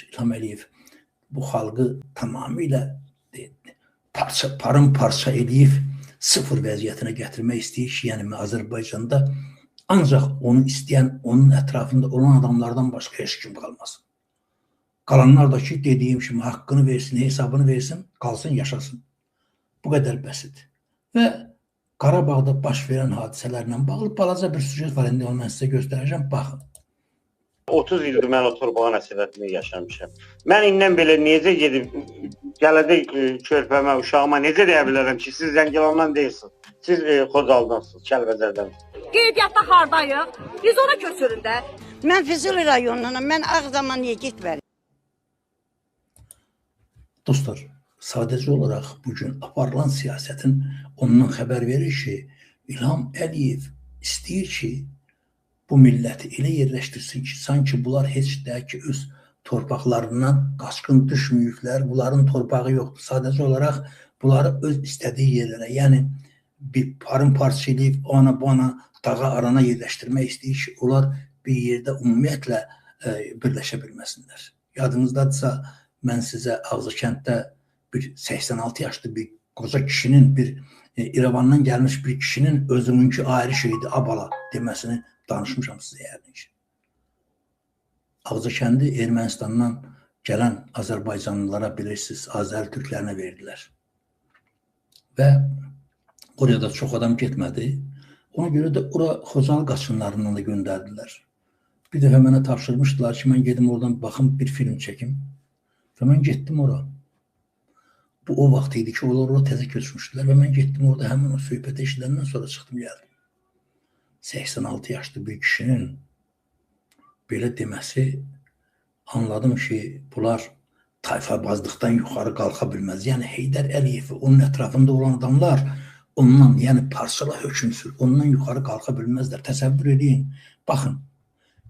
İlham Əliyev bu xalqı tamamilə parça eləyib sıfır vəziyyətinə gətirmək istəyir ki, yəni Azərbaycanda ancaq onu istəyən, onun ətrafında olan adamlardan başqa heç kim qalmasın. Qalanlar da ki, dediyim kimi haqqını versin, hesabını versin, qalsın, yaşasın. Bu qədər bəsit. Və Qarabağda baş verən hadisələrlə bağlı balaca bir süjet var. İndi onu mən sizə göstərəcəm. Baxın. 30 ildir mən o torpağın əsarətini yaşamışam. Mən indən belə necə gedib, gələcək körpəmə, uşağıma necə deyə bilərəm ki, siz Zəngilandan deyilsiniz, siz Xocaldansınız, Kəlbəcərdən. Qeydiyyatda hardayıq? Biz ona köçürün də. Mən Füzuli rayonundan, mən Ağzaman niyə getməliyim? Dostlar, sadəcə olaraq bugün aparılan siyasətin ondan xəbər verir ki, İlham Əliyev istəyir ki, bu milləti elə yerləşdirsin ki, sanki bunlar heç də ki, öz torpaqlarından qaçqın düşməyiblər, bunların torpağı yoxdur. Sadəcə olaraq bunları öz istədiyi yerlərə, yəni bir parça eləyib, o ana bu ana dağa arana yerləşdirmək istəyir ki, onlar bir yerdə ümumiyyətlə birləşə bilməsinlər. Yadınızdadırsa, mən sizə Ağzakənddə bir 86 yaşlı bir qoca kişinin, bir İrəvandan gəlmiş bir kişinin özününki ayrı şeydi, abala deməsini danışmışam sizə yəqin ki. Ağzakəndi Ermənistandan gələn Azərbaycanlılara bilirsiniz, Azəri türklərinə verdilər. Və oraya da çox adam getmədi. Ona görə də ora Xocalı qaçınlarından da göndərdilər. Bir dəfə mənə tapşırmışdılar ki, mən gedim oradan baxım, bir film çəkim. Və mən getdim ora. Bu o vaxt idi ki, ora təzə köçmüşdülər və mən getdim orada həmin o söhbəti eşidəndən sonra çıxdım, gəldim. 86 yaşlı bir kişinin belə deməsi, anladım ki, bunlar tayfabazlıqdan yuxarı qalxa bilməz. Yəni Heydər Əliyev, onun ətrafında olan adamlar ondan, yəni parçala hökm sür, ondan yuxarı qalxa bilməzlər. Təsəvvür edin. Baxın,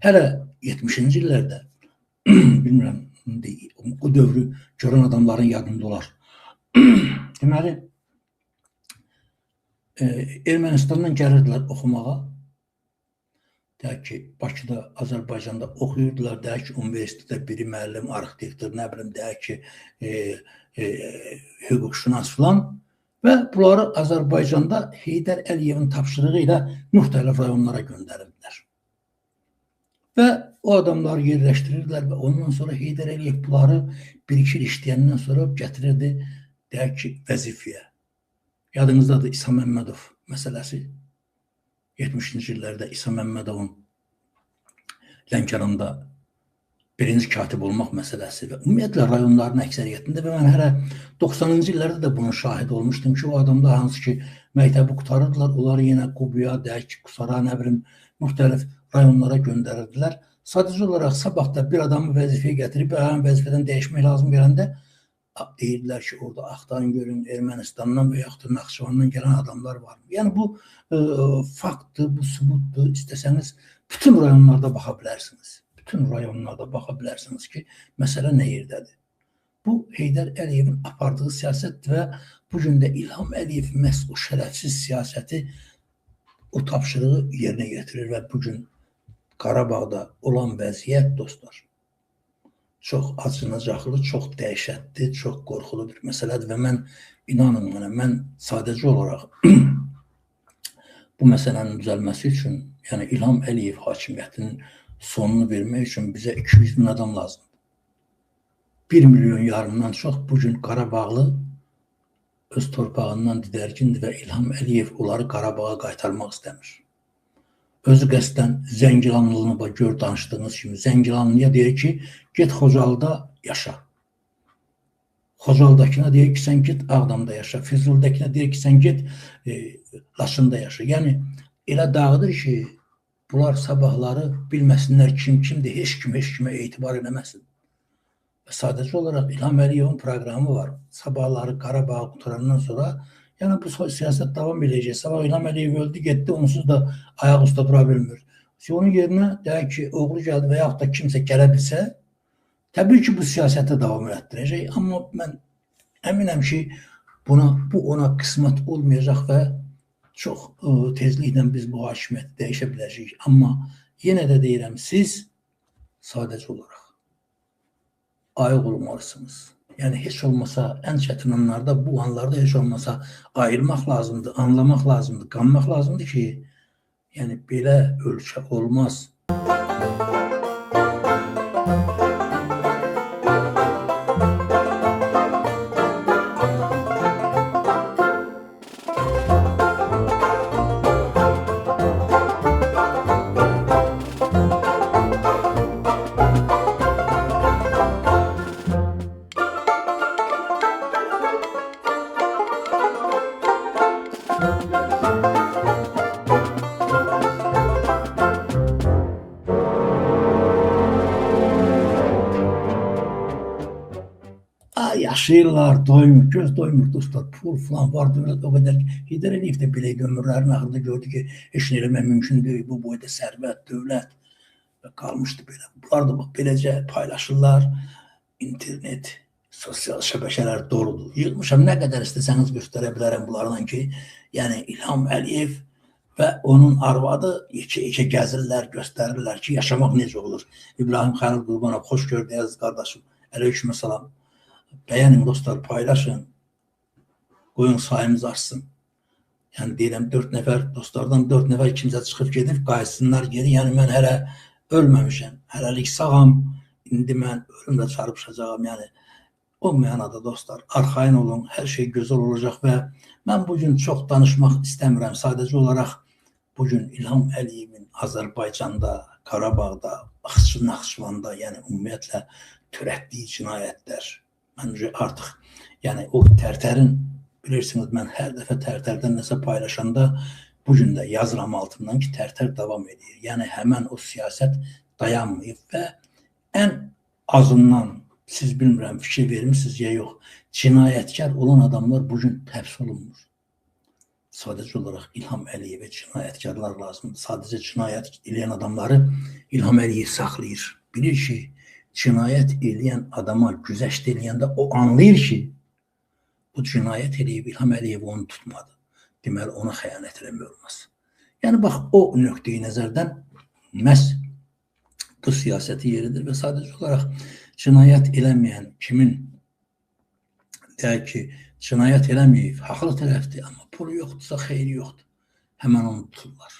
hələ 70-ci illərdə, bilmirəm, o dövrü görən adamların yadında olar. Deməli, Ermənistandan gəlirdilər oxumağa. Deyək ki, Bakıda, Azərbaycanda oxuyurdular. Deyək ki, universitetdə biri müəllim, arxitektor, nə bilim, deyək ki, hüquqşünas filan. Və bunları Azərbaycanda Heydər Əliyevin tapşırığı ilə müxtəlif rayonlara göndərirdilər. Və o adamları yerləşdirirdilər və ondan sonra Heydər Əliyev bunları bir-iki il işləyəndən sonra gətirirdi, deyək ki, vəzifəyə. Yadınızdadır İsa Məmmədov məsələsi. 70-ci illərdə İsa Məmmədovun Lənkəranda birinci katib olmaq məsələsi və ümumiyyətlə rayonların əksəriyyətində və mən hələ 90-cı illərdə də bunun şahid olmuşdum ki, o adamda hansı ki, məktəbi qutarırdılar, onları yenə Qubuya, deyək ki, Qusara, nə bilim, müxtəlif rayonlara göndərirdilər. Sadəcə olaraq sabahda bir adamı vəzifəyə gətirib, vəzifədən dəyişmək lazım gələndə deyirlər ki, orada axtarın görün, Ermənistandan və yaxud da Naxçıvandan gələn adamlar var. Yəni bu faktdır, bu sübutdur. İstəsəniz bütün rayonlarda baxa bilərsiniz. Bütün rayonlarda baxa bilərsiniz ki, məsələ nə yerdədir. Bu, Heydər Əliyevin apardığı siyasətdir və bugün də İlham Əliyev məhz o şərəfsiz siyasəti, o tapşırığı yerinə getirir və bugün Qarabağda olan vəziyyət, dostlar, çox acınacaqlı, çox dəhşətli, çox qorxulu bir məsələdir və mən, inanın mənə, mən sadəcə olaraq bu məsələnin düzəlməsi üçün, yəni İlham Əliyev hakimiyyətinin sonunu vermək üçün bizə 200 min adam lazımdır. 1,5 milyon çox bugün Qarabağlı öz torpağından didərgindir və İlham Əliyev onları Qarabağa qaytarmaq istəmir. Özü qəsdən Zəngilanlılığını gör danışdığınız kimi, Zəngilanlıya deyir ki, get Xocalıda yaşa. Xocaldakına deyir ki, sən get Ağdamda yaşa. Füzuldakına deyir ki, sən get Laçında yaşa. Yəni, elə dağıdır ki, bunlar sabahları bilməsinlər kim kimdir, heç kimə etibar eləməsin. Və sadəcə olaraq İlham Əliyevin proqramı var. Sabahları Qarabağı qutarandan sonra, yəni bu siyasət davam edəcək. Sabah İlham Əliyev öldü, getdi, onsuz da ayaq üstə dura bilmir. Onun yerinə deyək ki, oğlu gəldi və yaxud da kimsə gələ bilsə, təbii ki, bu siyasəti davam etdirəcək. Amma mən əminəm ki, bu ona qismət olmayacaq və çox tezliklə biz bu hakimiyyəti dəyişə biləcəyik. Amma yenə də deyirəm, siz sadəcə olaraq ayıq olmalısınız. Yəni heç olmasa ən çətin anlarda, bu anlarda heç olmasa ayırmaq lazımdır, anlamaq lazımdır, qanmaq lazımdır ki, yəni belə ölkə olmaz. Yaşayırlar, doymur, göz doymur dostlar, pul falan var, dövlət o qədər Heydər Əliyev də belə ömürlərin axırında gördü ki, heç nə eləmək mümkün deyil, bu boyda sərvət, dövlət qalmışdı belə. Bunlar da bax, beləcə paylaşırlar, internet, sosial şəbəkələr doludur. Yığmışam, nə qədər istəsəniz göstərə bilərəm bunlardan ki, yəni İlham Əliyev və onun arvadı yekə gəzirlər, göstərirlər ki, yaşamaq necə olur. İbrahim Xəlil Qurbanov, xoş gördünüz qardaşım, aleyküm salam. Bəyənin dostlar, paylaşın, qoyun sayımız artsın. Yəni deyirəm, 4 nəfər dostlardan 4 nəfər kimsə çıxıb gedib, qayıtsınlar geri. Yəni mən hələ ölməmişəm, hələlik sağam, indi mən ölümlə çarpışacağım. Yəni olmayan da dostlar, arxayın olun, hər şey gözəl olacaq və mən bugün çox danışmaq istəmirəm. Sadəcə olaraq bugün İlham Əliyevin Azərbaycanda, Qarabağda, Naxçıvanda, yəni ümumiyyətlə törətdiyi cinayətlər. Məncə artıq, yəni o Tərtərin, bilirsiniz, mən hər dəfə Tərtərdən nəsə paylaşanda bugün də yazıram altından ki, Tərtər davam edir. Yəni həmən o siyasət dayanmayıb və ən azından, siz bilmirəm, fikir vermişsiniz ya yox, cinayətkar olan adamlar bugün həbs olunmur. Sadəcə olaraq İlham Əliyevə cinayətkarlar lazımdır. Sadəcə cinayət eləyən adamları İlham Əliyev saxlayır. Bilir ki, cinayət eləyən adama güzəşt eləyəndə o anlayır ki, bu cinayət eləyib İlham Əliyev onu tutmadı. Deməli, ona xəyanət eləmək olmaz. Yəni, bax, o nöqteyi nəzərdən məhz bu siyasəti yeridir və sadəcə olaraq cinayət eləməyən kimin, deyək ki, cinayət eləməyib, haqlı tərəfdir, amma pulu yoxdursa xeyri yoxdur. Həmən onu tuturlar.